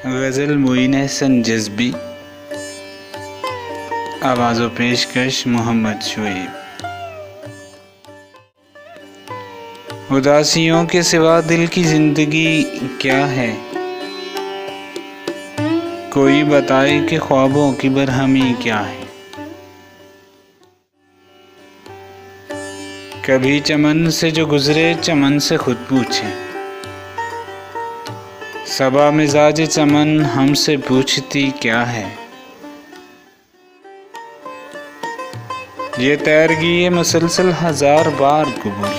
गज़ल मोइन हसन जज़्बी, आवाज़ व पेशकश मोहम्मद शुएब। उदासियों के सिवा दिल की ज़िंदगी क्या है, कोई बताए कि ख्वाबों की बरहमी क्या है। कभी चमन से जो गुज़रे चमन से खुद पूछे, सबा मिजाज चमन हमसे पूछती क्या है। ये तैरगी ये मुसलसल 1000 बार कबूल,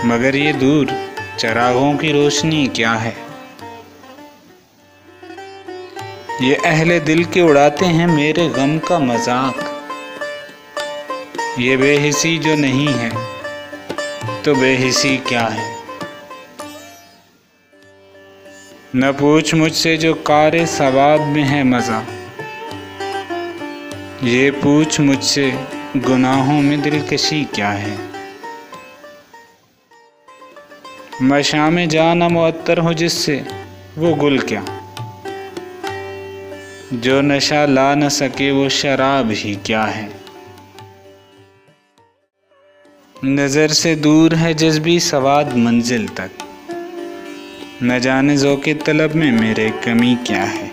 मगर ये दूर चरागों की रोशनी क्या है। ये अहले दिल के उड़ाते हैं मेरे गम का मजाक, ये बेहिसी जो नहीं है तो बेहिसी क्या है। न पूछ मुझसे जो कारे सवाब में है मज़ा, ये पूछ मुझसे गुनाहों में दिलकशी क्या है। मैं शाम जाना मुअत्तर हूँ जिससे वो गुल क्या, जो नशा ला न सके वो शराब ही क्या है। नज़र से दूर है जज़्बी सवाद मंजिल तक, न जाने ज़ौक़े तलब में मेरे कमी क्या है।